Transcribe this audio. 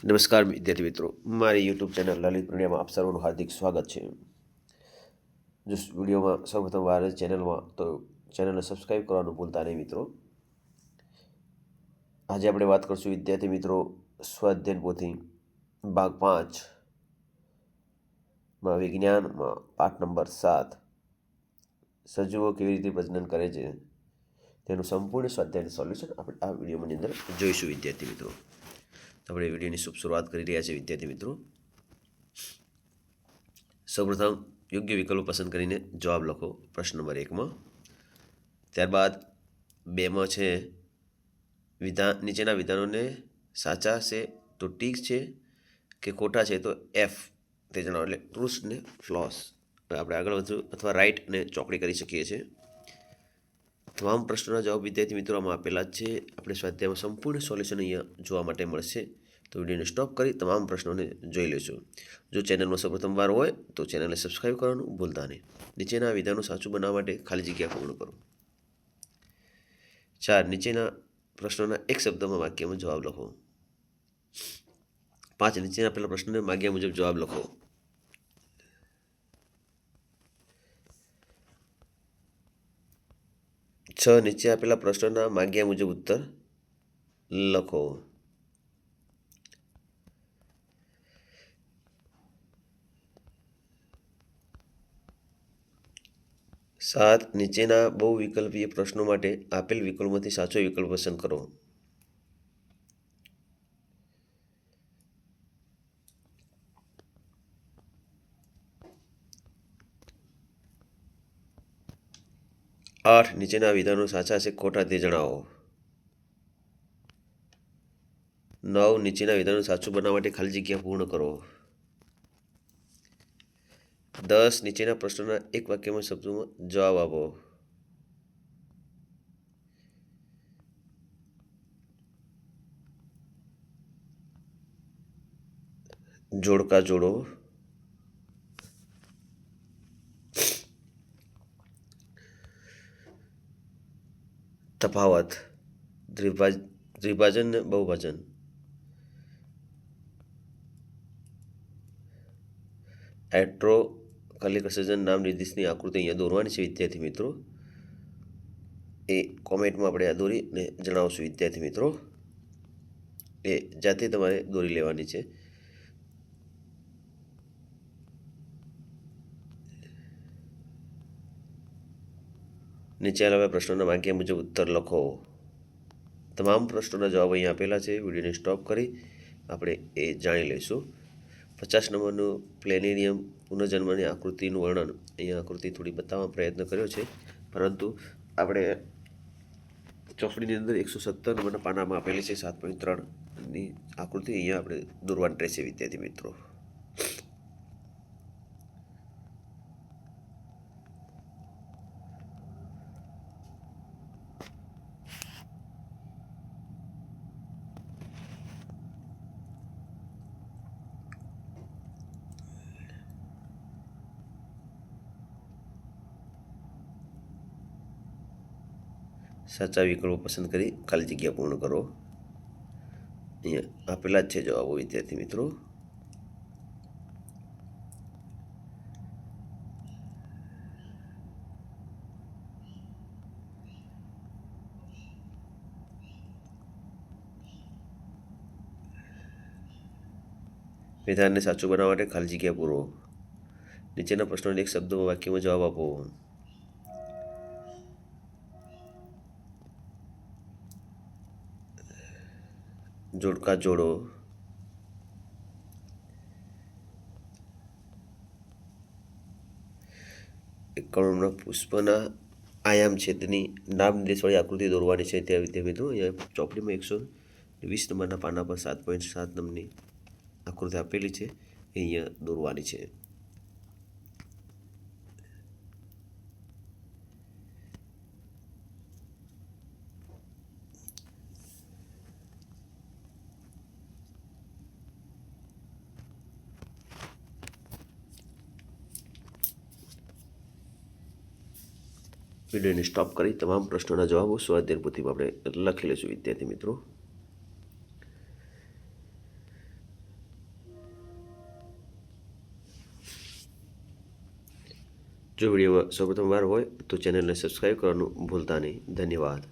નમસ્કાર વિદ્યાર્થી મિત્રો, મારી યુટ્યુબ ચેનલ લલિત પ્રણ્યામાં આપ સર્વનું હાર્દિક સ્વાગત છે. જો વિડીયોમાં સૌપ્રથમ વાર ચેનલમાં તો ચેનલને સબસ્ક્રાઈબ કરવાનું ભૂલતા નહીં મિત્રો. આજે આપણે વાત કરશું વિદ્યાર્થી મિત્રો સ્વાધ્યાયન પોથી ભાગ 5માં વિજ્ઞાનમાં પાઠ નંબર 7 સજીવો કેવી રીતે પ્રજનન કરે છે તેનું સંપૂર્ણ સ્વાધ્યાયનું સોલ્યુશન આપણે આ વિડીયોની અંદર જોઈશું વિદ્યાર્થી મિત્રો. આપણે વિડીયોની શુભ શરૂઆત કરી રહ્યા છીએ વિદ્યાર્થી મિત્રો. સૌપ્રથમ યોગ્ય વિકલ્પો પસંદ કરીને જવાબ લખો પ્રશ્ન નંબર 1માં. ત્યારબાદ 2માં છે નીચેના વિધાનોને સાચા છે તો ટીક છે કે ખોટા છે તો એફ તે જણાવો, એટલે ટ્રુથ ને ફ્લોસ. આપણે આગળ વધશું અથવા રાઈટ ને ચોકડી કરી શકીએ છીએ. તમામ પ્રશ્નોના જવાબ વિદ્યાર્થી મિત્રો આમાં આપેલા જ છે. આપણે સ્વાધ્યાયમાં સંપૂર્ણ સોલ્યુશન અહીંયા જોવા માટે મળશે. તો વિડીયોને સ્ટોપ કરી તમામ પ્રશ્નોને જોઈ લેશું. જો ચેનલમાં સૌપ્રથમ વાર હોય તો ચેનલને સબસ્ક્રાઈબ કરવાનું ભૂલતા નહીં. નીચેના વિધાનો સાચું બનાવવા માટે ખાલી જગ્યા પૂર્ણ કરો. 4. નીચેના પ્રશ્નોના એક શબ્દમાં વાક્યમાં જવાબ લખો. 5. નીચેના આપેલા પ્રશ્નોને માગ્યા મુજબ જવાબ લખો. 6. નીચે આપેલા પ્રશ્નોના માગ્યા મુજબ ઉત્તર લખો. 7. નીચેના બહુવિકલ્પીય પ્રશ્નો માટે આપેલ વિકલ્પોમાંથી સાચો વિકલ્પ પસંદ કરો. 8. નીચેના વિધાનો સાચા છે ખોટા તે જણાવો. 9. નીચેના વિધાનો સાચું બનાવવા માટે ખાલી જગ્યા પૂર્ણ કરો. 10. નીચેના પ્રશ્નોના એક વાક્યમાં શબ્દોમાં જવાબ આપો. 'જોડકા જોડો. 'તફાવત. દ્વિભાજન ને બહુભાજન. 'એટ્રોકલિકસર્જન નામ નિર્દેશની આકૃતિ અહીંયા દોરવાની છે વિદ્યાર્થી મિત્રો. એ કોમેન્ટમાં આપણે આ દોરીને જણાવશું વિદ્યાર્થી મિત્રો. એ જાતે તમારે દોરી લેવાની છે. નીચે આવેલા પ્રશ્નોના વાક્ય મુજબ ઉત્તર લખો. તમામ પ્રશ્નોના જવાબ અહીંયા આપેલા છે. વિડીયોને સ્ટોપ કરી આપણે એ જાણી લઈશું. 50 નંબરનું પ્લેનેરિયમ પુનર્જન્મની આકૃતિનું વર્ણન. અહીંયા આકૃતિ થોડી બતાવવાનો પ્રયત્ન કર્યો છે, પરંતુ આપણે ચોપડીની અંદર 117 નંબરના પાનામાં આપેલી છે 7.3ની આકૃતિ. અહીંયા આપણે દોરવાની રહેશે વિદ્યાર્થી મિત્રો. સાચા વિકલ્પો પસંદ કરી ખાલી જગ્યા પૂર્ણ કરો. અહીંયા આપેલા જ છે જવાબો વિદ્યાર્થી મિત્રો. વિધાનને સાચું બનાવવા માટે ખાલી જગ્યા પૂરો. નીચેના પ્રશ્નોને એક શબ્દમાં વાક્યમાં જવાબ આપો. જોડકા જોડો. 51 પુષ્પના આયામ છેદની નામ નિર્દેશવાળી આકૃતિ દોરવાની છે. ત્યાં વિદ્યાર્થી મિત્રો અહીંયા ચોપડીમાં 120 નંબરના પાના પર 7.7 નંબરની આકૃતિ આપેલી છે. એ અહીંયા દોરવાની છે. વિડીયોને સ્ટોપ કરી તમામ પ્રશ્નોના જવાબો સ્વાધ્યાય પોથીમાં આપણે લખી લઈશું વિદ્યાર્થી મિત્રો. જો વિડીયોમાં સૌપ્રથમ વાર હોય તો ચેનલને સબસ્ક્રાઈબ કરવાનું ભૂલતા નહીં. ધન્યવાદ.